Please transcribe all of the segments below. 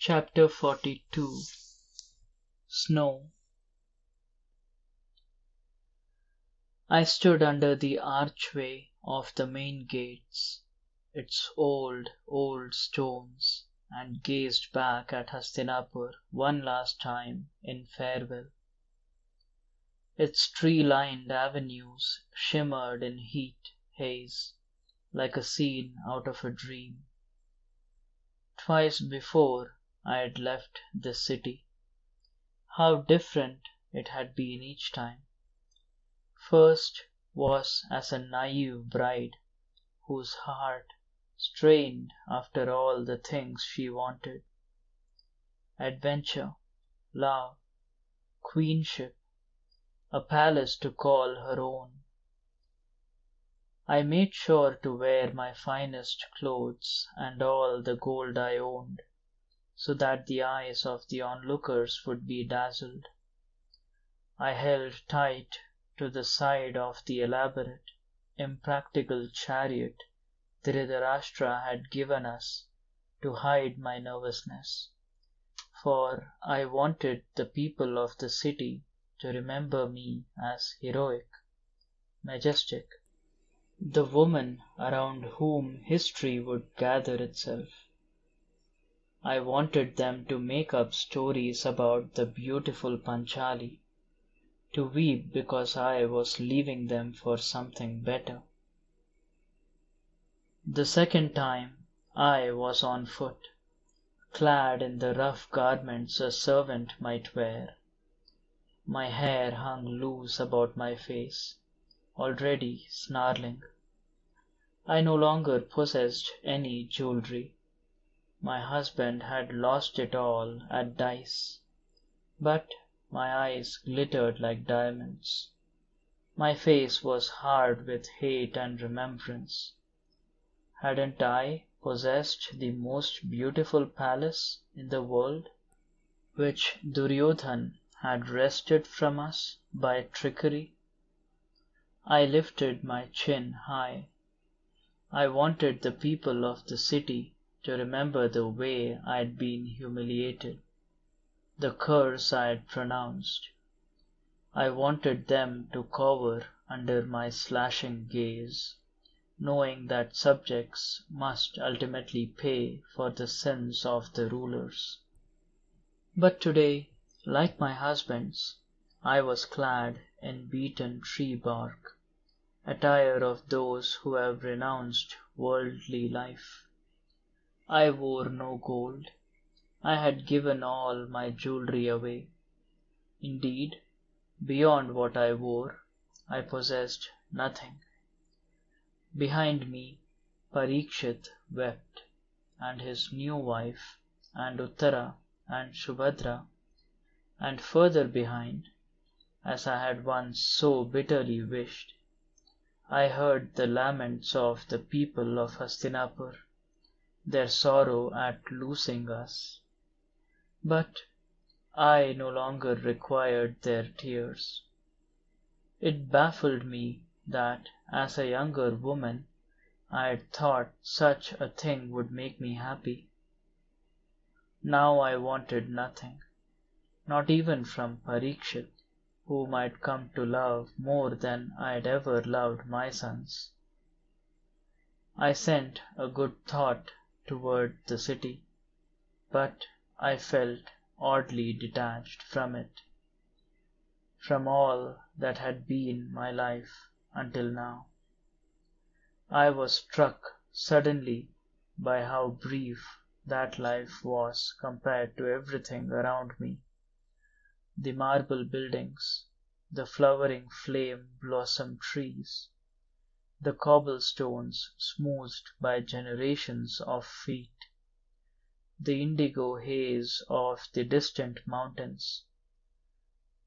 Chapter 42 Snow I stood under the archway of the main gates, its old, old stones, and gazed back at Hastinapur one last time in farewell. Its tree-lined avenues shimmered in heat haze, like a scene out of a dream. Twice before I had left this city. How different it had been each time. First was as a naive bride, whose heart strained after all the things she wanted. Adventure, love, queenship, a palace to call her own. I made sure to wear my finest clothes and all the gold I owned, so that the eyes of the onlookers would be dazzled. I held tight to the side of the elaborate, impractical chariot Dhritarashtra had given us to hide my nervousness, for I wanted the people of the city to remember me as heroic, majestic, the woman around whom history would gather itself. I wanted them to make up stories about the beautiful Panchali, to weep because I was leaving them for something better. The second time I was on foot, clad in the rough garments a servant might wear. My hair hung loose about my face, already snarling. I no longer possessed any jewelry. My husband had lost it all at dice, but my eyes glittered like diamonds. My face was hard with hate and remembrance. Hadn't I possessed the most beautiful palace in the world, which Duryodhan had wrested from us by trickery? I lifted my chin high. I wanted the people of the city to remember the way I had been humiliated, the curse I had pronounced. I wanted them to cower under my slashing gaze, knowing that subjects must ultimately pay for the sins of the rulers. But today, like my husband's, I was clad in beaten tree bark, attire of those who have renounced worldly life. I wore no gold. I had given all my jewelry away. Indeed, beyond what I wore, I possessed nothing. Behind me, Parikshit wept, and his new wife, and Uttara, and Subhadra, and further behind, as I had once so bitterly wished, I heard the laments of the people of Hastinapur, their sorrow at losing us. But I no longer required their tears. It baffled me that, as a younger woman, I had thought such a thing would make me happy. Now I wanted nothing, not even from Parikshit, whom I had come to love more than I had ever loved my sons. I sent a good thought toward the city, but I felt oddly detached from it, from all that had been my life until now. I was struck suddenly by how brief that life was compared to everything around me. The marble buildings, the flowering flame blossom trees, the cobblestones smoothed by generations of feet, the indigo haze of the distant mountains.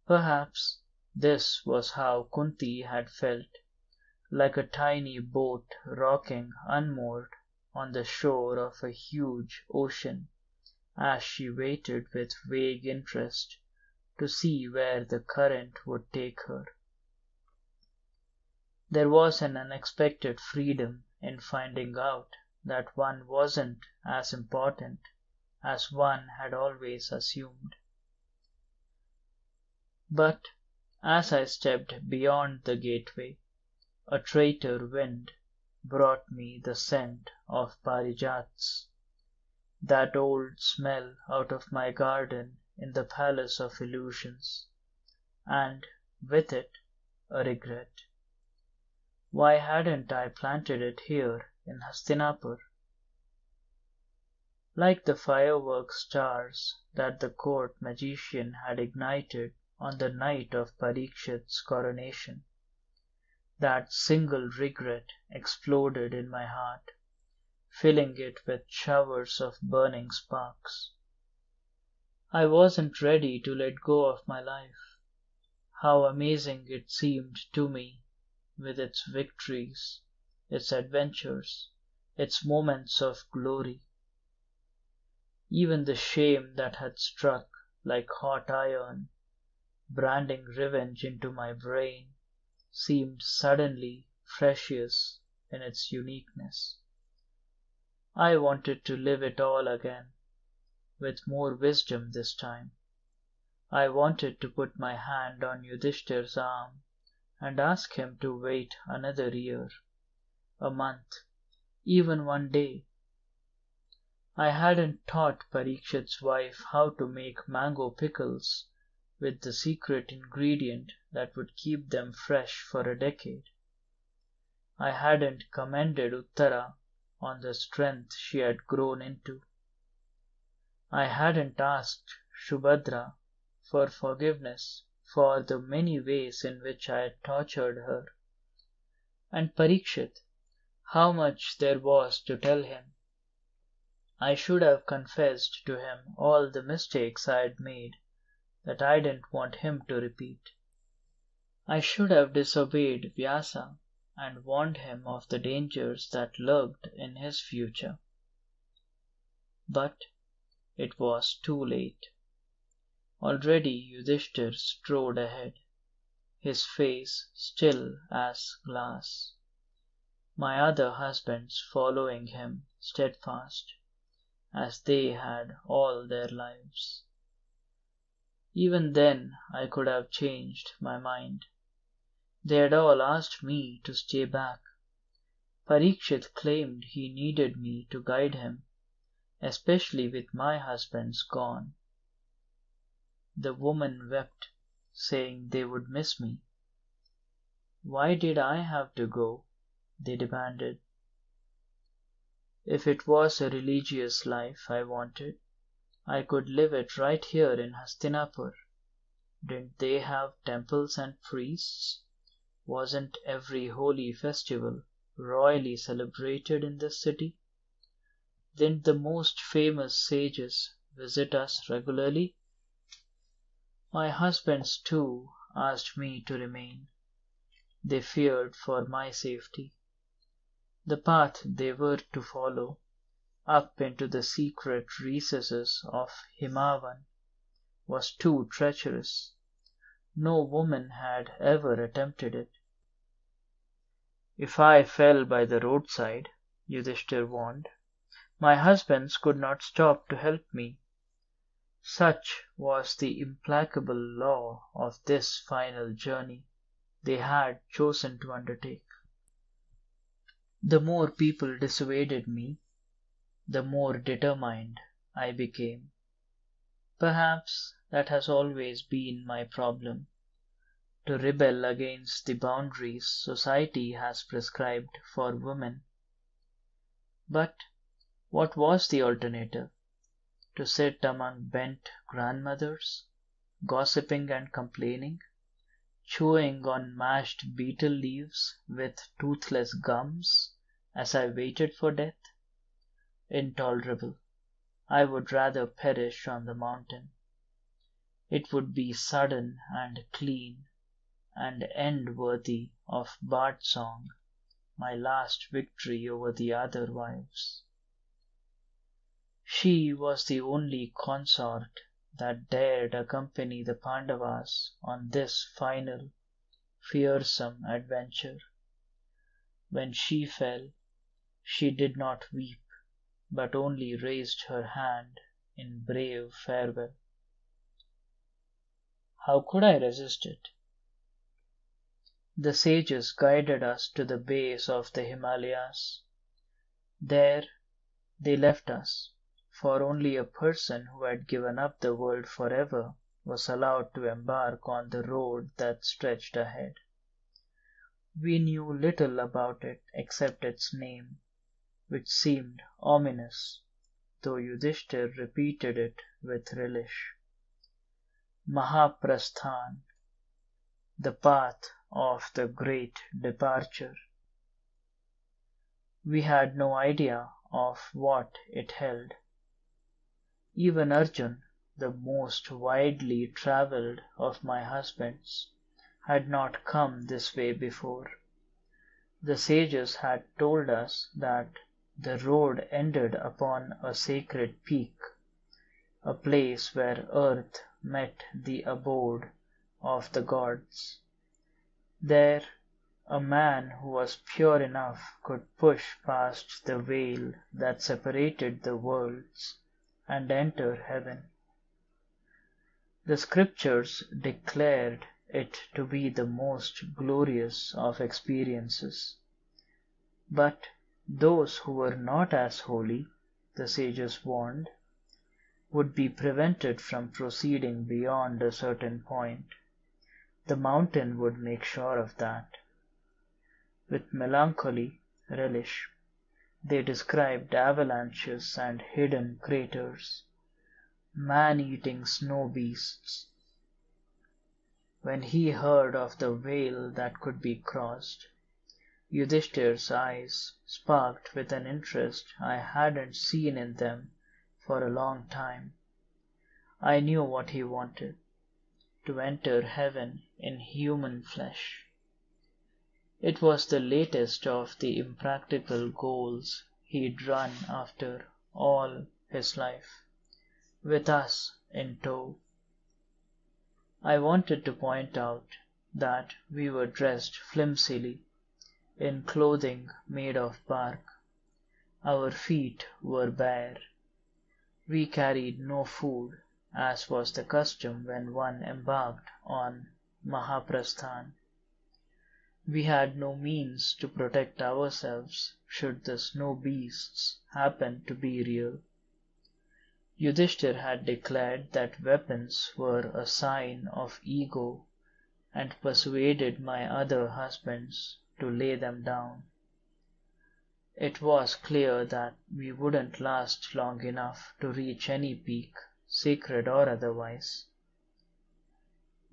Perhaps this was how Kunti had felt, like a tiny boat rocking unmoored on the shore of a huge ocean, as she waited with vague interest to see where the current would take her. There was an unexpected freedom in finding out that one wasn't as important as one had always assumed. But as I stepped beyond the gateway, a traitor wind brought me the scent of parijats, that old smell out of my garden in the palace of illusions, and with it a regret. Why hadn't I planted it here in Hastinapur? Like the firework stars that the court magician had ignited on the night of Parikshit's coronation, that single regret exploded in my heart, filling it with showers of burning sparks. I wasn't ready to let go of my life. How amazing it seemed to me, with its victories, its adventures, its moments of glory. Even the shame that had struck like hot iron, branding revenge into my brain, seemed suddenly precious in its uniqueness. I wanted to live it all again, with more wisdom this time. I wanted to put my hand on Yudhishthir's arm and ask him to wait another year, a month, even one day. I hadn't taught Parikshit's wife how to make mango pickles with the secret ingredient that would keep them fresh for a decade. I hadn't commended Uttara on the strength she had grown into. I hadn't asked Shubhadra for forgiveness for the many ways in which I had tortured her. And Parikshit, how much there was to tell him. I should have confessed to him all the mistakes I had made that I didn't want him to repeat. I should have disobeyed Vyasa and warned him of the dangers that lurked in his future. But it was too late. Already Yudhishthir strode ahead, his face still as glass, my other husbands following him steadfast, as they had all their lives. Even then I could have changed my mind. They had all asked me to stay back. Parikshit claimed he needed me to guide him, especially with my husbands gone. The women wept, saying they would miss me. Why did I have to go? They demanded. If it was a religious life I wanted, I could live it right here in Hastinapur. Didn't they have temples and priests? Wasn't every holy festival royally celebrated in this city? Didn't the most famous sages visit us regularly? My husbands too asked me to remain. They feared for my safety. The path they were to follow, up into the secret recesses of Himavan, was too treacherous. No woman had ever attempted it. If I fell by the roadside, Yudhishthir warned, my husbands could not stop to help me. Such was the implacable law of this final journey they had chosen to undertake. The more people dissuaded me, the more determined I became. Perhaps that has always been my problem, to rebel against the boundaries society has prescribed for women. But what was the alternative? To sit among bent grandmothers, gossiping and complaining, chewing on mashed betel leaves with toothless gums as I waited for death? Intolerable. I would rather perish on the mountain. It would be sudden and clean, and end worthy of bard song, my last victory over the other wives. She was the only consort that dared accompany the Pandavas on this final, fearsome adventure. When she fell, she did not weep, but only raised her hand in brave farewell. How could I resist it? The sages guided us to the base of the Himalayas. There they left us, for only a person who had given up the world forever was allowed to embark on the road that stretched ahead. We knew little about it except its name, which seemed ominous, though Yudhishthir repeated it with relish. Mahaprasthan, the path of the great departure. We had no idea of what it held. Even Arjun, the most widely travelled of my husbands, had not come this way before. The sages had told us that the road ended upon a sacred peak, a place where earth met the abode of the gods. There a man who was pure enough could push past the veil that separated the worlds and enter heaven. The scriptures declared it to be the most glorious of experiences. But those who were not as holy, the sages warned, would be prevented from proceeding beyond a certain point. The mountain would make sure of that. With melancholy relish, they described avalanches and hidden craters, man-eating snow beasts. When he heard of the veil that could be crossed, Yudhishthir's eyes sparkled with an interest I hadn't seen in them for a long time. I knew what he wanted, to enter heaven in human flesh. It was the latest of the impractical goals he'd run after all his life, with us in tow. I wanted to point out that we were dressed flimsily, in clothing made of bark. Our feet were bare. We carried no food, as was the custom when one embarked on Mahaprasthan. We had no means to protect ourselves should the snow beasts happen to be real. Yudhishthir had declared that weapons were a sign of ego and persuaded my other husbands to lay them down. It was clear that we wouldn't last long enough to reach any peak, sacred or otherwise.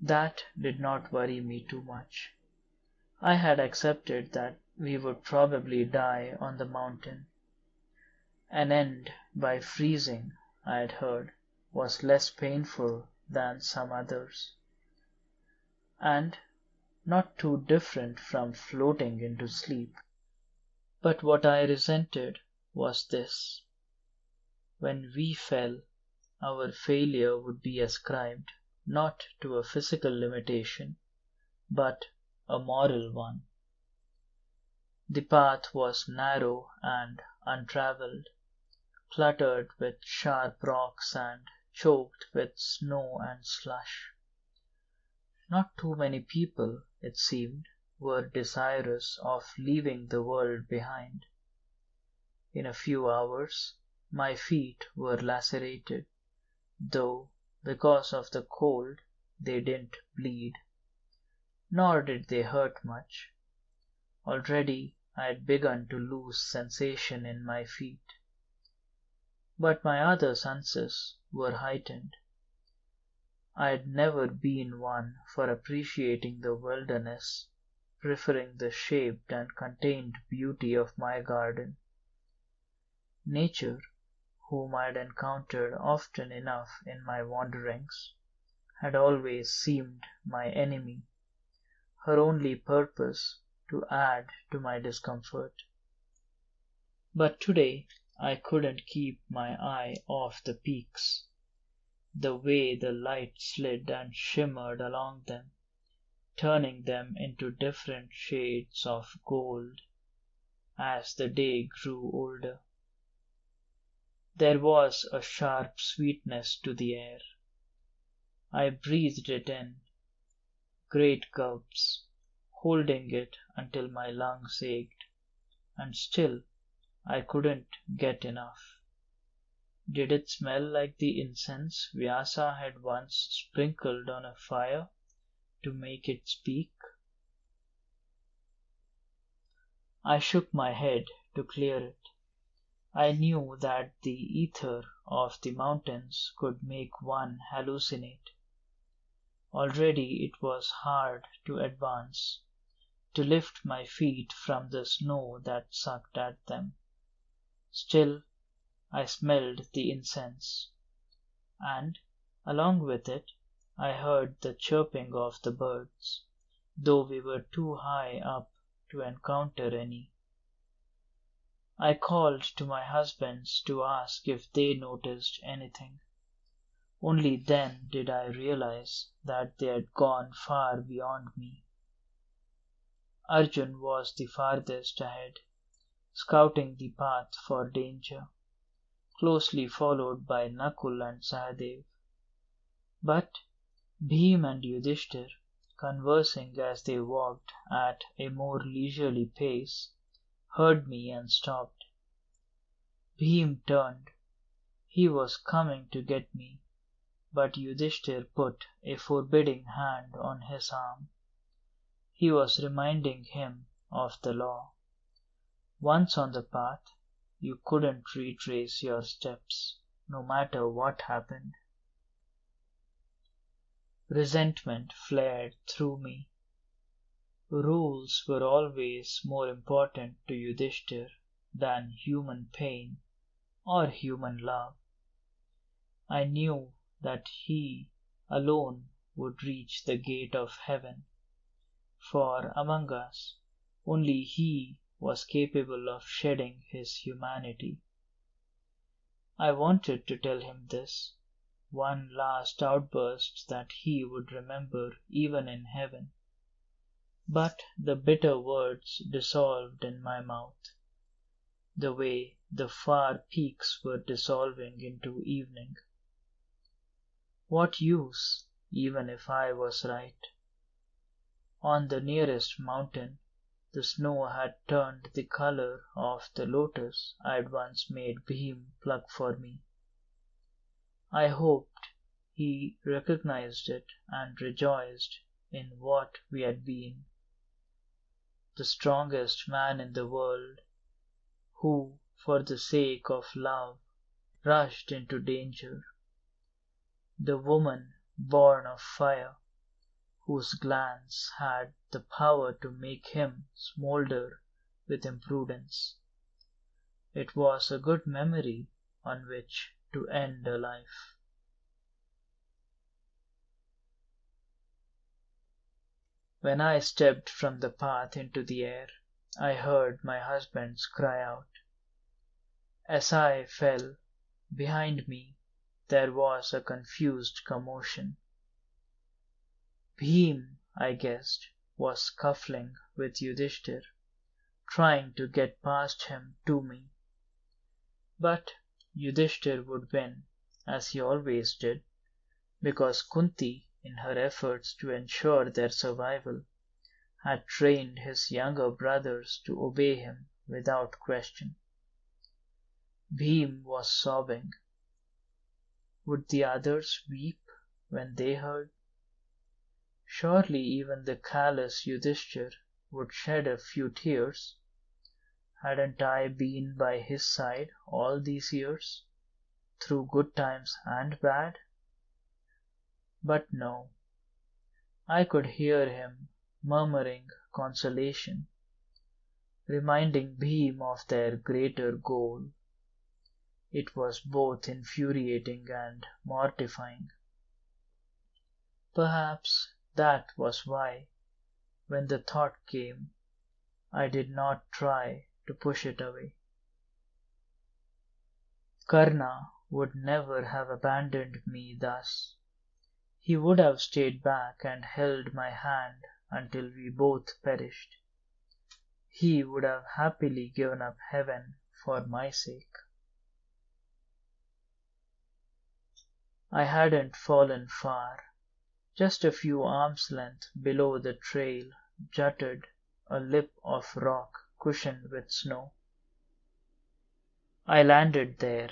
That did not worry me too much. I had accepted that we would probably die on the mountain. An end by freezing, I had heard, was less painful than some others, and not too different from floating into sleep. But what I resented was this. When we fell, our failure would be ascribed not to a physical limitation, but a moral one. The path was narrow and untravelled, cluttered with sharp rocks and choked with snow and slush. Not too many people, it seemed, were desirous of leaving the world behind. In a few hours my feet were lacerated, though because of the cold they didn't bleed. Nor did they hurt much. Already I had begun to lose sensation in my feet. But my other senses were heightened. I had never been one for appreciating the wilderness, preferring the shaped and contained beauty of my garden. Nature, whom I had encountered often enough in my wanderings, had always seemed my enemy, her only purpose to add to my discomfort. But today I couldn't keep my eye off the peaks. The way the light slid and shimmered along them, turning them into different shades of gold as the day grew older. There was a sharp sweetness to the air. I breathed it in, great gulps, holding it until my lungs ached, and still I couldn't get enough. Did it smell like the incense Vyasa had once sprinkled on a fire to make it speak? I shook my head to clear it. I knew that the ether of the mountains could make one hallucinate. Already it was hard to advance, to lift my feet from the snow that sucked at them. Still, I smelled the incense, and, along with it, I heard the chirping of the birds, though we were too high up to encounter any. I called to my husbands to ask if they noticed anything. Only then did I realize that they had gone far beyond me. Arjun was the farthest ahead, scouting the path for danger, closely followed by Nakul and Sahadev. But Bhim and Yudhishthir, conversing as they walked at a more leisurely pace, heard me and stopped. Bhim turned. He was coming to get me, but Yudhishthir put a forbidding hand on his arm. He was reminding him of the law. Once on the path, you couldn't retrace your steps, no matter what happened. Resentment flared through me. Rules were always more important to Yudhishthir than human pain or human love. I knew that he alone would reach the gate of heaven, for among us only he was capable of shedding his humanity. I wanted to tell him this, one last outburst that he would remember even in heaven. But the bitter words dissolved in my mouth, the way the far peaks were dissolving into evening. What use, even if I was right? On the nearest mountain, the snow had turned the color of the lotus I had once made Bhim pluck for me. I hoped he recognized it and rejoiced in what we had been. The strongest man in the world, who, for the sake of love, rushed into danger. The woman born of fire, whose glance had the power to make him smolder with imprudence. It was a good memory on which to end a life. When I stepped from the path into the air, I heard my husband's cry out. As I fell, behind me there was a confused commotion. Bhim, I guessed, was scuffling with Yudhishthir, trying to get past him to me. But Yudhishthir would win, as he always did, because Kunti, in her efforts to ensure their survival, had trained his younger brothers to obey him without question. Bhim was sobbing. Would the others weep when they heard? Surely even the callous Yudhishthir would shed a few tears. Hadn't I been by his side all these years, through good times and bad? But no. I could hear him murmuring consolation, reminding Bhim of their greater goal. It was both infuriating and mortifying. Perhaps that was why, when the thought came, I did not try to push it away. Karna would never have abandoned me thus. He would have stayed back and held my hand until we both perished. He would have happily given up heaven for my sake. I hadn't fallen far. Just a few arms' length below the trail jutted a lip of rock cushioned with snow. I landed there.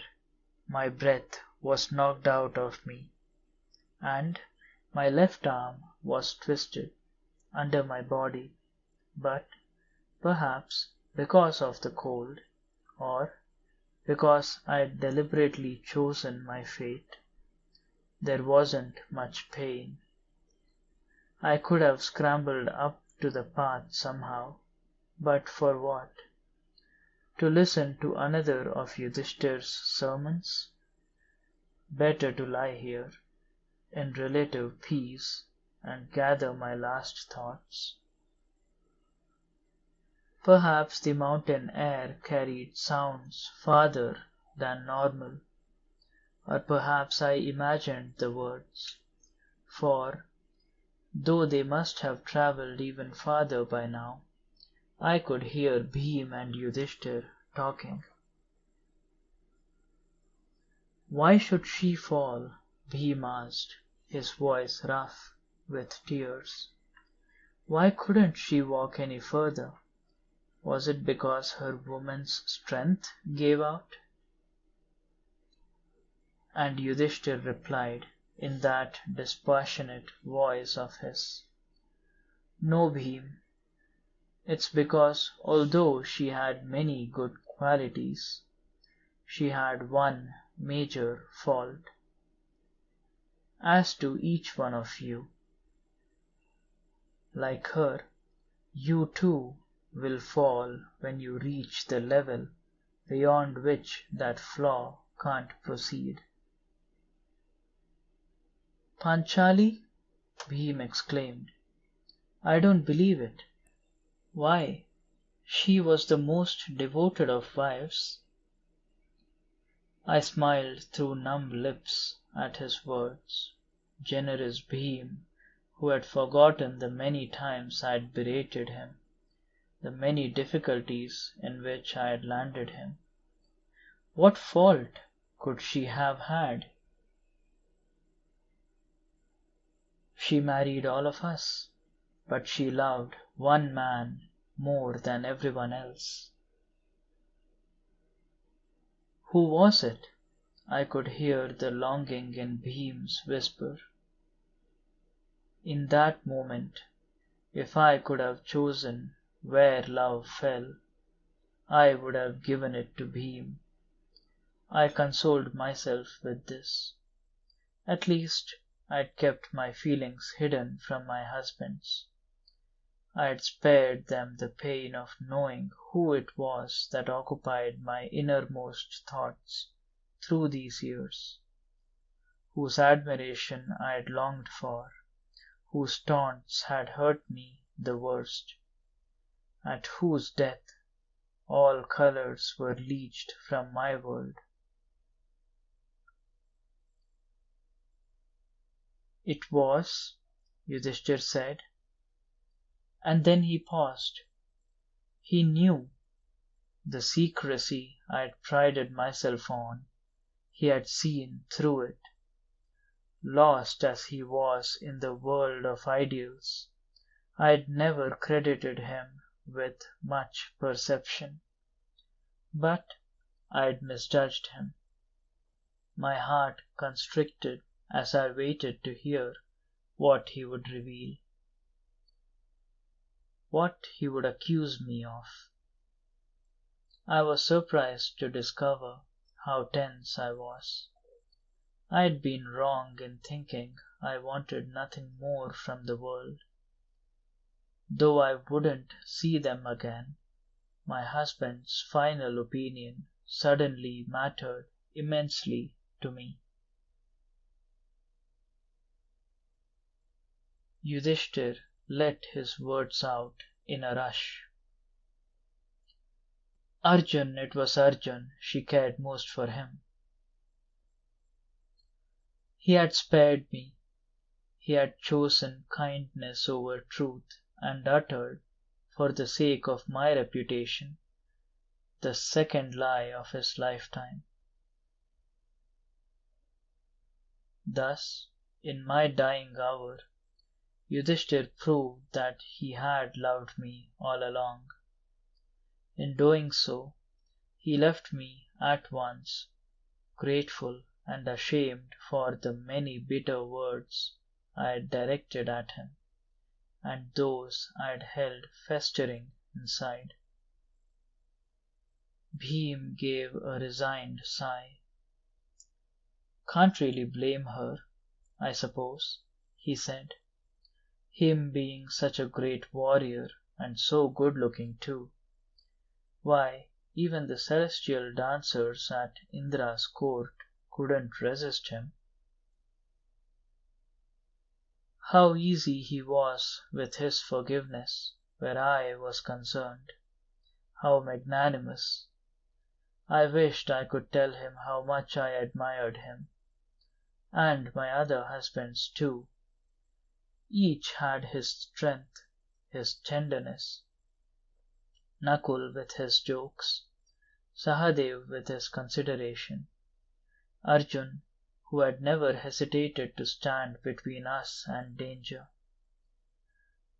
My breath was knocked out of me, and my left arm was twisted under my body, but perhaps because of the cold, or because I'd deliberately chosen my fate, there wasn't much pain. I could have scrambled up to the path somehow, but for what? To listen to another of Yudhishthir's sermons? Better to lie here, in relative peace, and gather my last thoughts. Perhaps the mountain air carried sounds farther than normal, or perhaps I imagined the words, for, though they must have travelled even farther by now, I could hear Bhim and Yudhishthir talking. "Why should she fall?" Bhim asked, his voice rough with tears. "Why couldn't she walk any further? Was it because her woman's strength gave out?" And Yudhishthir replied in that dispassionate voice of his, "No, Bhim, it's because although she had many good qualities, she had one major fault. As to each one of you, like her, you too will fall when you reach the level beyond which that flaw can't proceed." "Panchali?" Bhim exclaimed. "I don't believe it. Why, she was the most devoted of wives." I smiled through numb lips at his words. Generous Bhim, who had forgotten the many times I had berated him, the many difficulties in which I had landed him. What fault could she have had? "She married all of us, but she loved one man more than everyone else." "Who was it?" I could hear the longing in Bhim's whisper. In that moment, if I could have chosen where love fell, I would have given it to Bhim. I consoled myself with this. At least, I had kept my feelings hidden from my husband's. I had spared them the pain of knowing who it was that occupied my innermost thoughts through these years, whose admiration I had longed for, whose taunts had hurt me the worst, at whose death all colours were leached from my world. "It was," Yudhishthir said, and then he paused. He knew the secrecy I had prided myself on. He had seen through it. Lost as he was in the world of ideals, I had never credited him with much perception. But I had misjudged him. My heart constricted as I waited to hear what he would reveal, what he would accuse me of. I was surprised to discover how tense I was. I had been wrong in thinking I wanted nothing more from the world. Though I wouldn't see them again, my husband's final opinion suddenly mattered immensely to me. Yudhishthir let his words out in a rush. Arjun, it was Arjun she cared most for him. He had spared me. He had chosen kindness over truth and uttered, for the sake of my reputation, the second lie of his lifetime. Thus, in my dying hour, Yudhishthir proved that he had loved me all along. In doing so, he left me at once grateful and ashamed for the many bitter words I had directed at him, and those I had held festering inside. Bhim gave a resigned sigh. "Can't really blame her, I suppose," he said. "Him being such a great warrior, and so good looking too. Why, even the celestial dancers at Indra's court couldn't resist him. How easy he was with his forgiveness where I was concerned. How magnanimous. I wished I could tell him how much I admired him. And my other husbands too. Each had his strength, his tenderness. Nakul with his jokes, Sahadev with his consideration, Arjun, who had never hesitated to stand between us and danger.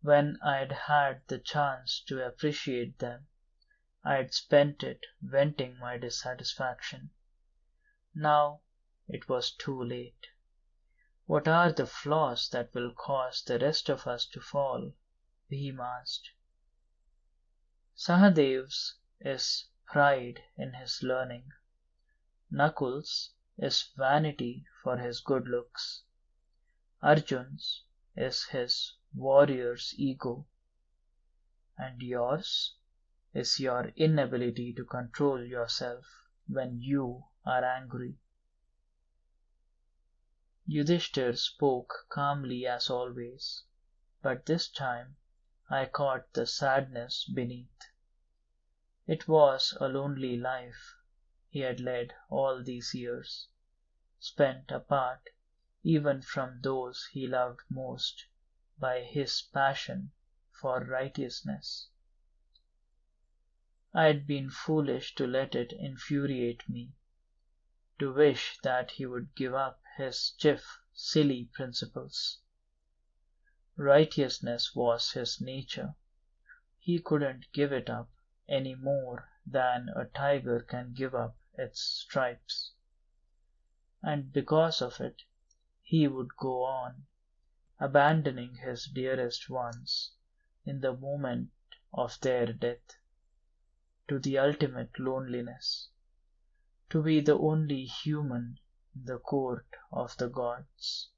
When I had had the chance to appreciate them, I had spent it venting my dissatisfaction. Now it was too late. What are the flaws that will cause the rest of us to fall? Bhim asked. Sahadev's is pride in his learning. Nakul's is vanity for his good looks. Arjun's is his warrior's ego. And yours is your inability to control yourself when you are angry. Yudhishthir spoke calmly as always, but this time I caught the sadness beneath. It was a lonely life he had led all these years, spent apart even from those he loved most by his passion for righteousness. I had been foolish to let it infuriate me, to wish that he would give up his stiff, silly principles. Righteousness was his nature. He couldn't give it up any more than a tiger can give up its stripes. And because of it, he would go on, abandoning his dearest ones in the moment of their death, to the ultimate loneliness, to be the only human in the court of the gods.